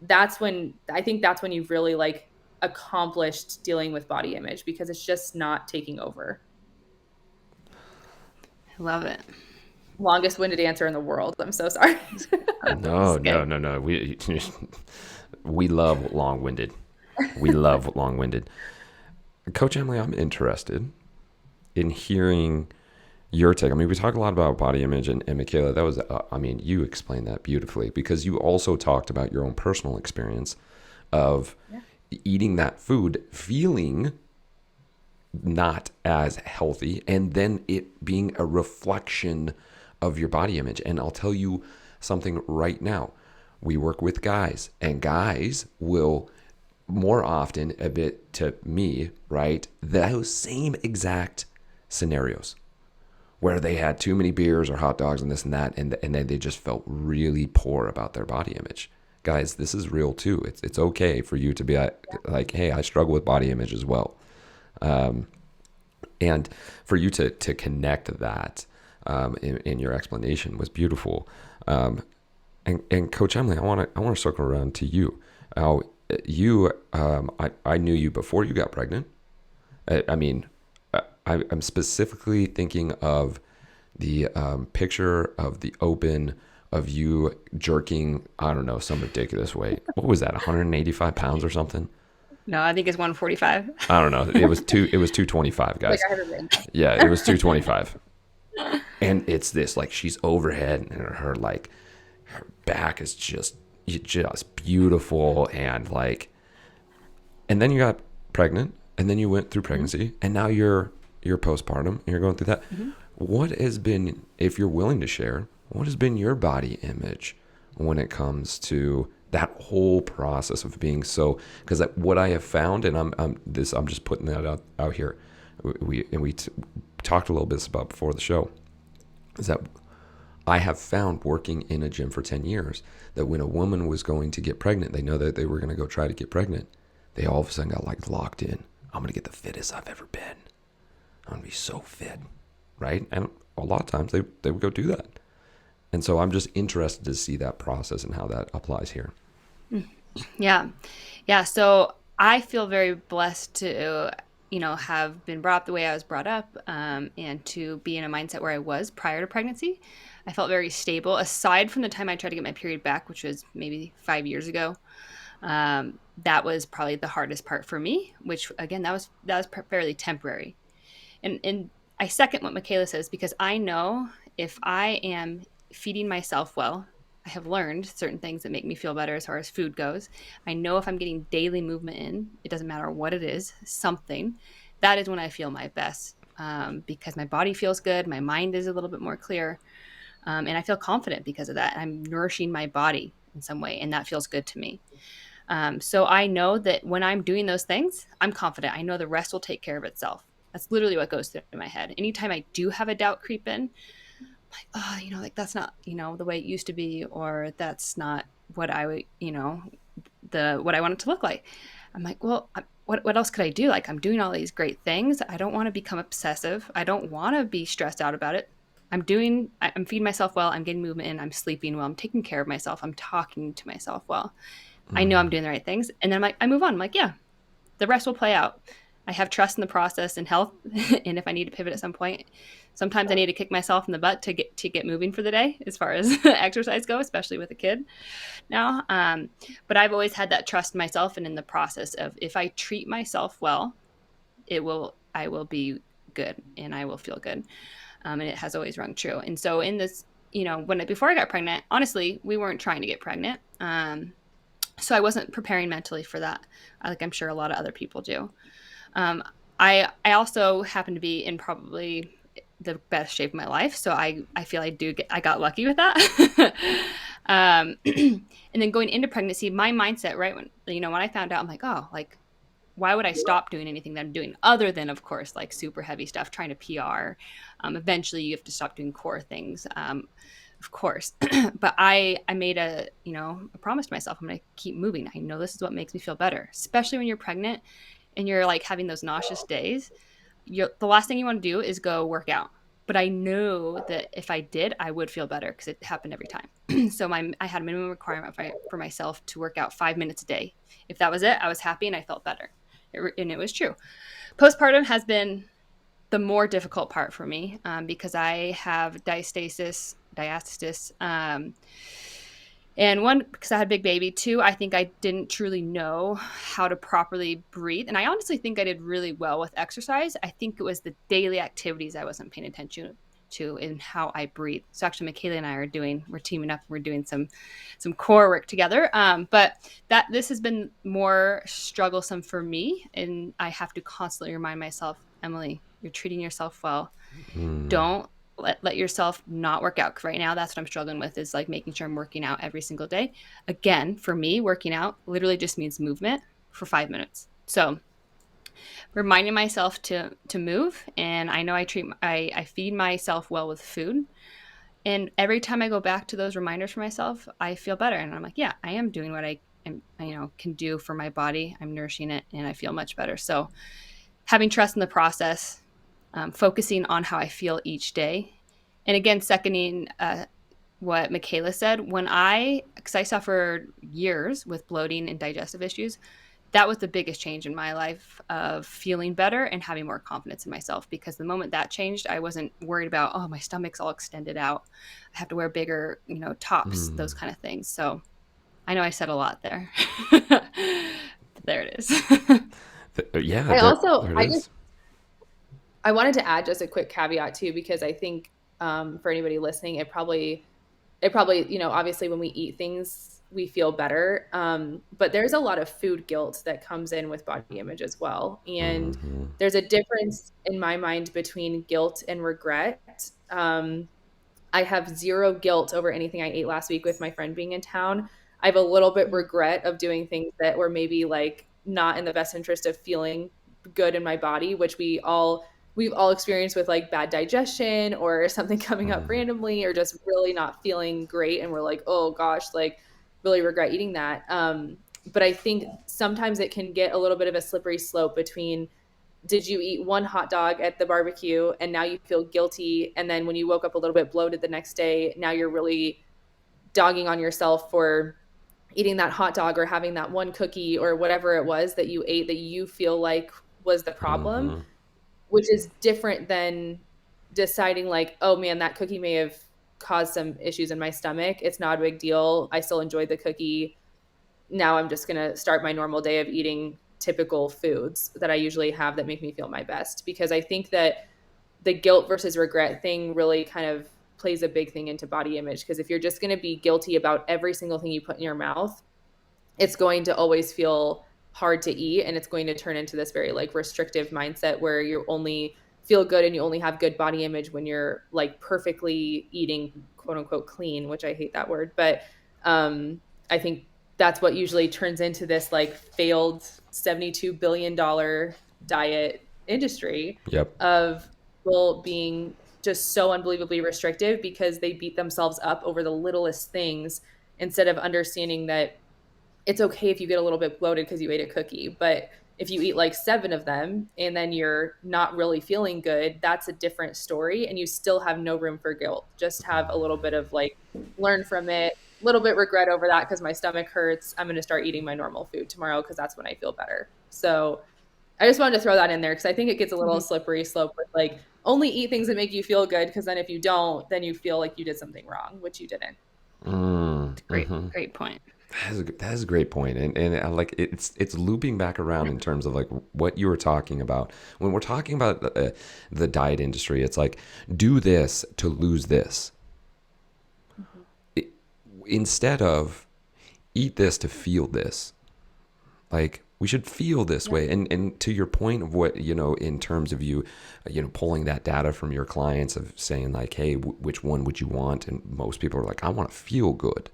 that's when I think that's when you've really like accomplished dealing with body image because it's just not taking over. I love it. Longest winded answer in the world. I'm so sorry. No, no, no, no. We love long winded. We love long winded. Coach Emily, I'm interested in hearing your take. I mean, we talk a lot about body image, and Mikayla, that was, I mean, you explained that beautifully because you also talked about your own personal experience of eating that food, feeling not as healthy, and then it being a reflection of your body image. And I'll tell you something right now. We work with guys, and guys will more often admit to me, right, those same exact scenarios where they had too many beers or hot dogs and this and that, and then they just felt really poor about their body image. Guys, this is real too. It's okay for you to be like, hey, I struggle with body image as well. And for you to connect that in your explanation was beautiful. And Coach Emily, I want to circle around to you. Now, I knew you before you got pregnant. I'm specifically thinking of the picture of the open of you jerking, I don't know, some ridiculous weight. What was that, 185 pounds or something? No, I think it's 145. I don't know. It was 225, guys. Like I have it written. Yeah, it was 225. And it's this, like, she's overhead and her like her back is just beautiful, and like, and then you got pregnant, and then you went through pregnancy, and now you're postpartum and you're going through that. What has been, if you're willing to share, what has been your body image when it comes to that whole process of being so? Because what I have found, and I'm just putting that out here, we talked a little bit about before the show, is that I have found working in a gym for 10 years that when a woman was going to get pregnant, they know that they were going to go try to get pregnant, they all of a sudden got like locked in. I'm going to get the fittest I've ever been. I'm going to be so fit, right? And a lot of times they would go do that. And so I'm just interested to see that process and how that applies here. Yeah. Yeah. So I feel very blessed to, have been brought up the way I was brought up, and to be in a mindset where I was prior to pregnancy. I felt very stable, aside from the time I tried to get my period back, which was maybe 5 years ago. That was probably the hardest part for me, which again, that was fairly temporary. And I second what Mikayla says, because I know if I am feeding myself well, I have learned certain things that make me feel better as far as food goes. I know if I'm getting daily movement in, it doesn't matter what it is, something, that is when I feel my best, because my body feels good, my mind is a little bit more clear, and I feel confident because of that. I'm nourishing my body in some way, and that feels good to me. So I know that when I'm doing those things, I'm confident. I know the rest will take care of itself. That's literally what goes through my head. Anytime I do have a doubt creep in, like, oh, like that's not, the way it used to be, or that's not what I would, what I want it to look like. I'm like, well, what else could I do? Like, I'm doing all these great things. I don't want to become obsessive. I don't want to be stressed out about it. I'm feeding myself well. I'm getting movement in. I'm sleeping well. I'm taking care of myself. I'm talking to myself well. I know I'm doing the right things. And then I move on. I'm like, yeah, the rest will play out. I have trust in the process and health. And if I need to pivot at some point, sometimes I need to kick myself in the butt to get moving for the day as far as exercise go, especially with a kid now. But I've always had that trust in myself, and in the process of, if I treat myself well, I will be good and I will feel good. And it has always rung true. And so in this, before I got pregnant, honestly, we weren't trying to get pregnant. So I wasn't preparing mentally for that, like I'm sure a lot of other people do. Um, I also happen to be in probably the best shape of my life, so I feel I got lucky with that. And then going into pregnancy, my mindset, right, when I found out, I'm like, oh, like, why would I stop doing anything that I'm doing other than, of course, like super heavy stuff, trying to PR. Eventually, you have to stop doing core things, of course. But I made a promise to myself. I'm going to keep moving. I know this is what makes me feel better, especially when you're pregnant and you're like having those nauseous days. The last thing you want to do is go work out. But I know that if I did, I would feel better because it happened every time. So I had a minimum requirement for myself to work out 5 minutes a day. If that was it, I was happy and I felt better. And it was true. Postpartum has been the more difficult part for me because I have diastasis. And one, because I had a big baby. Two, I think I didn't truly know how to properly breathe. And I honestly think I did really well with exercise. I think it was the daily activities I wasn't paying attention to in how I breathe. So actually, Mikayla and I we're teaming up. We're doing some core work together. But this has been more strugglesome for me. And I have to constantly remind myself, Emily, you're treating yourself well. Don't let yourself not work out. 'Cause right now, that's what I'm struggling with, is like making sure I'm working out every single day. Again, for me, working out literally just means movement for 5 minutes. So reminding myself to move, and I know I feed myself well with food. And every time I go back to those reminders for myself, I feel better. And I'm like, yeah, I am doing what I can do for my body. I'm nourishing it and I feel much better. So having trust in the process, focusing on how I feel each day. And again, seconding what Mikayla said, because I suffered years with bloating and digestive issues, that was the biggest change in my life of feeling better and having more confidence in myself. Because the moment that changed, I wasn't worried about, oh, my stomach's all extended out. I have to wear bigger, tops, those kind of things. So I know I said a lot there. There it is. Yeah, I also, there it is. I wanted to add just a quick caveat too, because I think for anybody listening, it probably, obviously when we eat things, we feel better. But there's a lot of food guilt that comes in with body image as well. And there's a difference in my mind between guilt and regret. I have zero guilt over anything I ate last week with my friend being in town. I have a little bit regret of doing things that were maybe like not in the best interest of feeling good in my body, which we've all experienced with like bad digestion or something coming up randomly or just really not feeling great. And we're like, oh gosh, like really regret eating that. But I think sometimes it can get a little bit of a slippery slope between, did you eat one hot dog at the barbecue and now you feel guilty, and then when you woke up a little bit bloated the next day, now you're really dogging on yourself for eating that hot dog or having that one cookie or whatever it was that you ate that you feel like was the problem, which is different than deciding like, oh man, that cookie may have caused some issues in my stomach. It's not a big deal. I still enjoyed the cookie. Now I'm just going to start my normal day of eating typical foods that I usually have that make me feel my best. Because I think that the guilt versus regret thing really kind of plays a big thing into body image. Because if you're just going to be guilty about every single thing you put in your mouth, it's going to always feel hard to eat, and it's going to turn into this very like restrictive mindset where you only feel good and you only have good body image when you're like perfectly eating quote unquote clean, which I hate that word. But I think that's what usually turns into this like failed $72 billion diet industry Yep. of people being just so unbelievably restrictive because they beat themselves up over the littlest things instead of understanding that it's okay if you get a little bit bloated because you ate a cookie. But if you eat like 7 of them and then you're not really feeling good, that's a different story. And you still have no room for guilt. Just have a little bit of like, learn from it, a little bit regret over that because my stomach hurts. I'm going to start eating my normal food tomorrow because that's when I feel better. So I just wanted to throw that in there because I think it gets a little slippery slope with like, only eat things that make you feel good, because then if you don't, then you feel like you did something wrong, which you didn't. Great point. That is a great point. And I like it's looping back around in terms of like what you were talking about. When we're talking about the diet industry, it's like, do this to lose this. Mhm. It, instead of eat this to feel this. Like we should feel this Yeah. way. And to your point of what, in terms of you, pulling that data from your clients of saying like, hey, which one would you want? And most people are like, I want to feel good,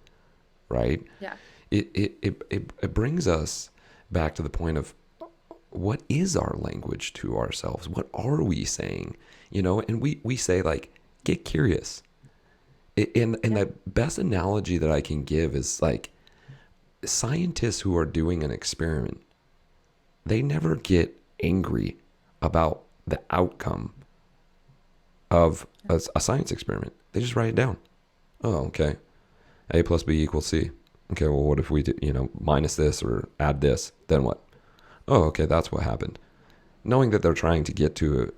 right? Yeah. It brings us back to the point of what is our language to ourselves? What are we saying? And we say like, get curious. And Yeah. the best analogy that I can give is like scientists who are doing an experiment, they never get angry about the outcome of a science experiment. They just write it down. Oh, okay. A plus B equals C. Okay, well, what if we do, minus this or add this? Then what? Oh, okay, that's what happened. Knowing that they're trying to get to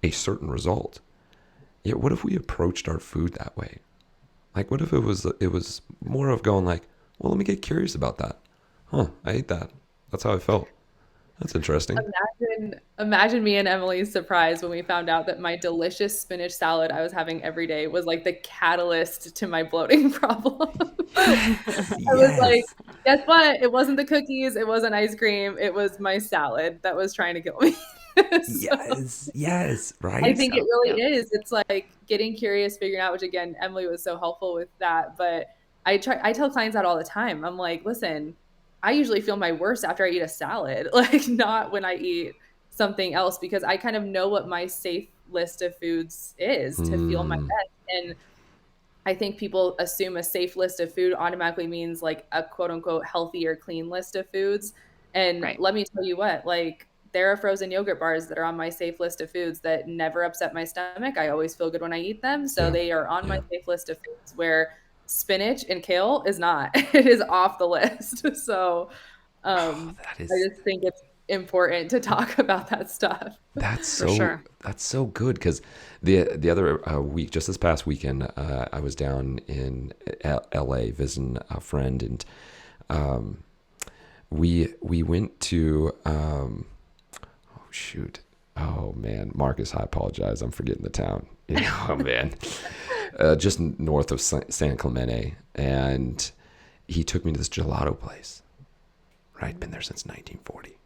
a certain result. Yet, what if we approached our food that way? Like, what if it was more of going like, well, let me get curious about that. Huh? I ate that. That's how I felt. That's interesting. Imagine me and Emily's surprise when we found out that my delicious spinach salad I was having every day was like the catalyst to my bloating problem. Yes, I was like, yes, guess what? It wasn't the cookies, it wasn't ice cream, it was my salad that was trying to kill me. So yes, yes. I Right? think it So, really yeah. is. It's like getting curious, figuring out, which again, Emily was so helpful with that. But I tell clients that all the time. I'm like, listen, I usually feel my worst after I eat a salad, like not when I eat something else, because I kind of know what my safe list of foods is to feel my Hmm. best. And I think people assume a safe list of food automatically means like a quote unquote healthy or clean list of foods. And Right. let me tell you what, like there are frozen yogurt bars that are on my safe list of foods that never upset my stomach. I always feel good when I eat them. So Yeah, they are on my yeah. safe list of foods where spinach and kale is not. It is off the list. So Oh, um that I is just think it's important to talk about that stuff. that's For so sure. that's so good because the other week, just this past weekend, I was down in L.A. visiting a friend, and um, we went to oh shoot. Oh man, Marcus, I apologize. I'm forgetting the town. Oh man, just north of San Clemente, and he took me to this gelato place. Right, been there since 1940.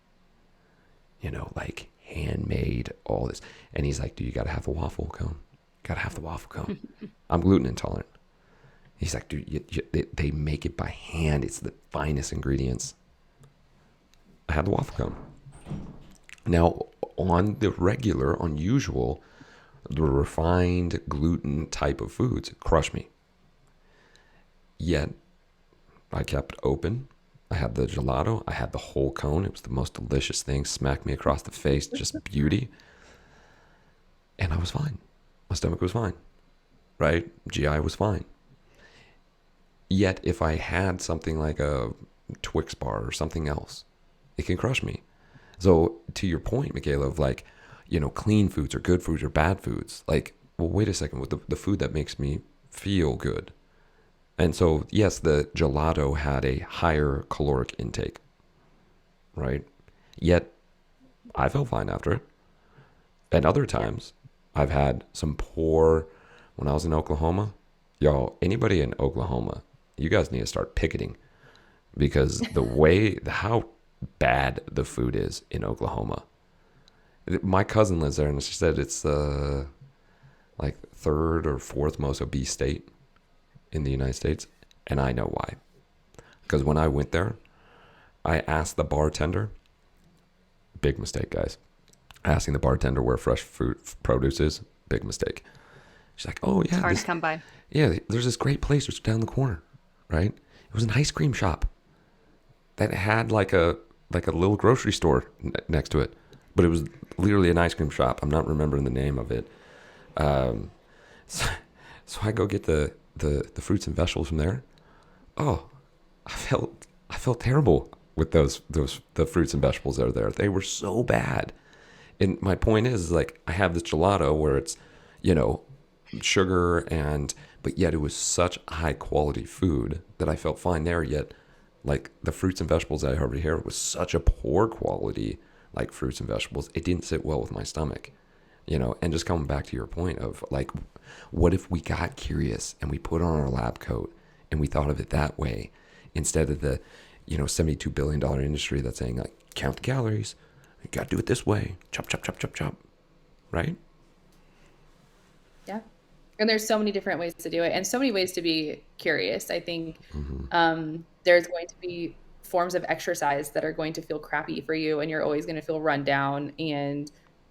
Like handmade, all this. And he's like, "Do you got to have the waffle cone? Got to have the waffle cone." I'm gluten intolerant. He's like, "Dude, they make it by hand. It's the finest ingredients." I had the waffle cone. Now, on the regular, unusual, the refined gluten type of foods crush me. Yet, I kept open. I had the gelato. I had the whole cone. It was the most delicious thing. Smacked me across the face. Just beauty. And I was fine. My stomach was fine. Right? GI was fine. Yet, if I had something like a Twix bar or something else, it can crush me. So, to your point, Mikayla, of like, clean foods or good foods or bad foods, like, well, wait a second, with the food that makes me feel good. And so, yes, the gelato had a higher caloric intake, right? Yet, I felt fine after it. And other Yeah. times, I've had some poor, when I was in Oklahoma, y'all, anybody in Oklahoma, you guys need to start picketing because how bad the food is in Oklahoma. My cousin lives there, and she said it's like third or fourth most obese state in the United States, and I know why. Because when I went there, I asked the bartender. Big mistake, guys. Asking the bartender where fresh fruit produce is, big mistake. She's like, "Oh It's yeah, hard to come by. there's this great place just down the corner, right? It was an ice cream shop that had like a little grocery store next to it, but it was literally an ice cream shop. I'm not remembering the name of it. Um, so, so I go get the fruits and vegetables from there. Oh, I felt terrible with those the fruits and vegetables that are there. They were so bad. And my point is like I have this gelato where it's, you know, sugar and but yet it was such high quality food that I felt fine there. Yet, like the fruits and vegetables that I had over here was such a poor quality, like fruits and vegetables. It didn't sit well with my stomach, and just coming back to your point of like, what if we got curious and we put on our lab coat and we thought of it that way instead of the, $72 billion industry that's saying like, count the calories, you got to do it this way, chop, chop, chop, chop, chop, right? Yeah. And there's so many different ways to do it and so many ways to be curious. I think there's going to be forms of exercise that are going to feel crappy for you and you're always going to feel run down. And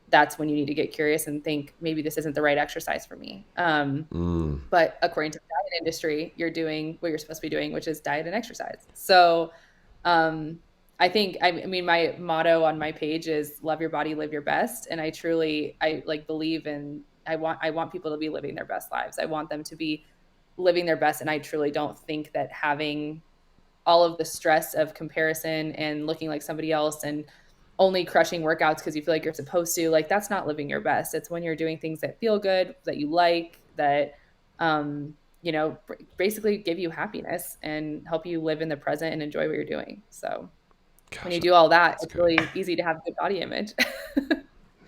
that's when you need to get curious and think, maybe this isn't the right exercise for me. But according to the diet industry, you're doing what you're supposed to be doing, which is diet and exercise. So I think, I mean, my motto on my page is love your body, live your best. And I like believe in, I want people to be living their best lives. I want them to be living their best. And I truly don't think that having all of the stress of comparison and looking like somebody else and only crushing workouts because you feel like you're supposed to, like, that's not living your best. It's when you're doing things that feel good, that you like, that, basically give you happiness and help you live in the present and enjoy what you're doing. So Gosh, when you do all that, it's good. really easy to have a good body image.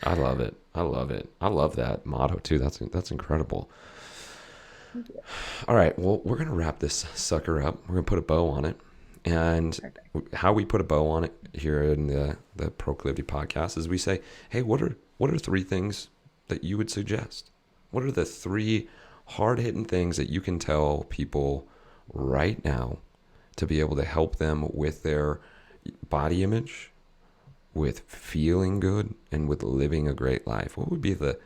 I love it. I love it. I love that motto too. That's incredible. All right. Well, we're going to wrap this sucker up. We're going to put a bow on it. And how we put a bow on it here in the Proclivity podcast is we say, hey, what are 3 things that you would suggest? What are the 3 hard-hitting things that you can tell people right now to be able to help them with their body image, with feeling good, and with living a great life? What would be the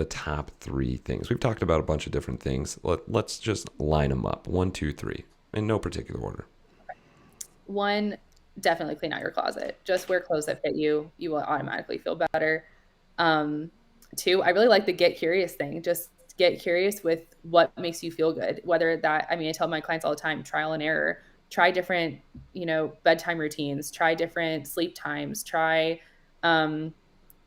top 3 things? We've talked about a bunch of different things. Let's just line them up. 1, 2, 3, in no particular order. 1, definitely clean out your closet. Just wear clothes that fit you. You will automatically feel better. 2, I really like the get curious thing. Just get curious with what makes you feel good. Whether that, I tell my clients all the time, trial and error. Try different, bedtime routines. Try different sleep times. Try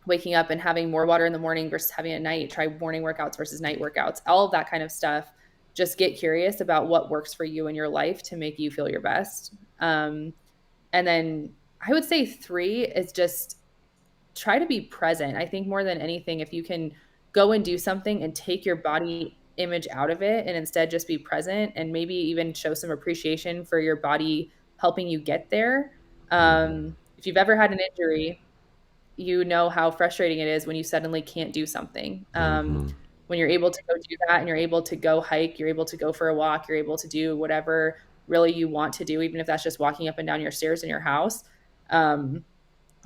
waking up and having more water in the morning versus having it at night. Try morning workouts versus night workouts. All of that kind of stuff. Just get curious about what works for you in your life to make you feel your best. And then I would say 3 is just try to be present. I think more than anything, if you can go and do something and take your body image out of it and instead just be present and maybe even show some appreciation for your body helping you get there. If you've ever had an injury, you know how frustrating it is when you suddenly can't do something. When you're able to go do that and you're able to go hike, you're able to go for a walk, you're able to do whatever really you want to do, even if that's just walking up and down your stairs in your house. You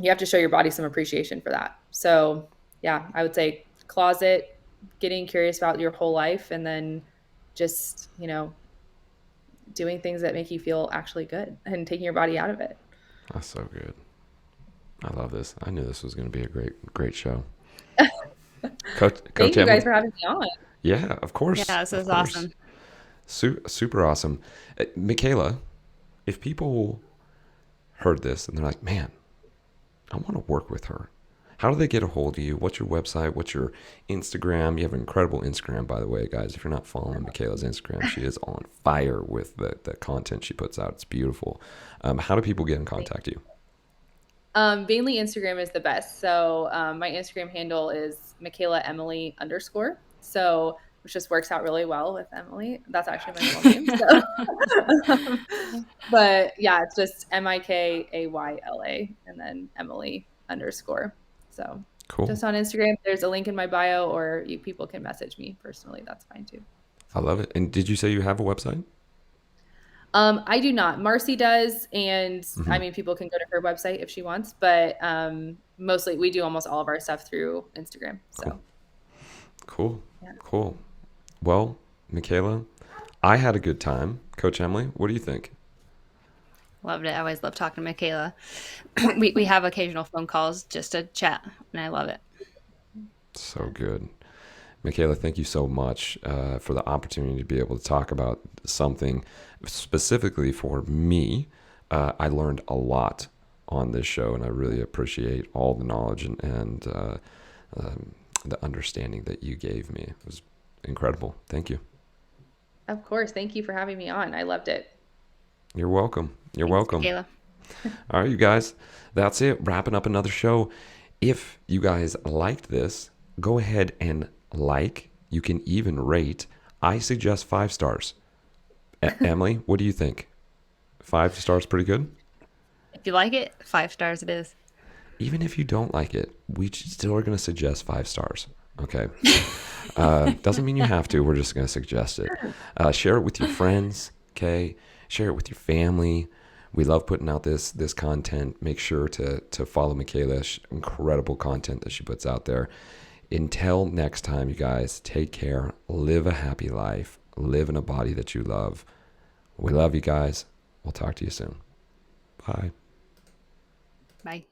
have to show your body some appreciation for that. So yeah, I would say closet, getting curious about your whole life, and then just, doing things that make you feel actually good and taking your body out of it. That's so good. I love this. I knew this was going to be a great show. Coach Thank you Emily? guys for having me on. Yeah, of course. Yeah, this is awesome. Super awesome. Mikayla, if people heard this and they're like, man, I want to work with her, how do they get a hold of you? What's your website? What's your Instagram? You have an incredible Instagram, by the way, guys. If you're not following Mikayla's Instagram, she is on fire with the content she puts out. It's beautiful. How do people get in contact with you? Mainly Instagram is the best. So my Instagram handle is Mikayla Emily _. So which just works out really well with Emily. That's actually my middle name. So. But yeah, it's just Mikayla and then Emily _ So Cool. Just on Instagram, there's a link in my bio, or people can message me personally. That's fine too. I love it. And did you say you have a website? I do not. Marcy does, and people can go to her website if she wants, but mostly we do almost all of our stuff through Instagram. So cool. Well, Mikayla, I had a good time. Coach Emily, what do you think? Loved it. I always love talking to Mikayla. we have occasional phone calls just to chat, and I love it. So good. Mikayla, thank you so much for the opportunity to be able to talk about something specifically for me. I learned a lot on this show, and I really appreciate all the knowledge and the understanding that you gave me. It was incredible. Thank you. Of course. Thank you for having me on. I loved it. You're welcome. You're Thanks, welcome. Mikayla. All right, you guys, that's it. Wrapping up another show. If you guys liked this, go ahead and like. You can even rate. I suggest 5 stars. Emily, what do you think? 5 stars pretty good? If you like it, 5 stars it is. Even if you don't like it, we still are going to suggest 5 stars. Okay. Doesn't mean you have to. We're just going to suggest it. Share it with your friends. Okay. Share it with your family. We love putting out this content. Make sure to follow Mikayla. Incredible content that she puts out there. Until next time, you guys, take care. Live a happy life. Live in a body that you love. We love you guys. We'll talk to you soon. Bye. Bye.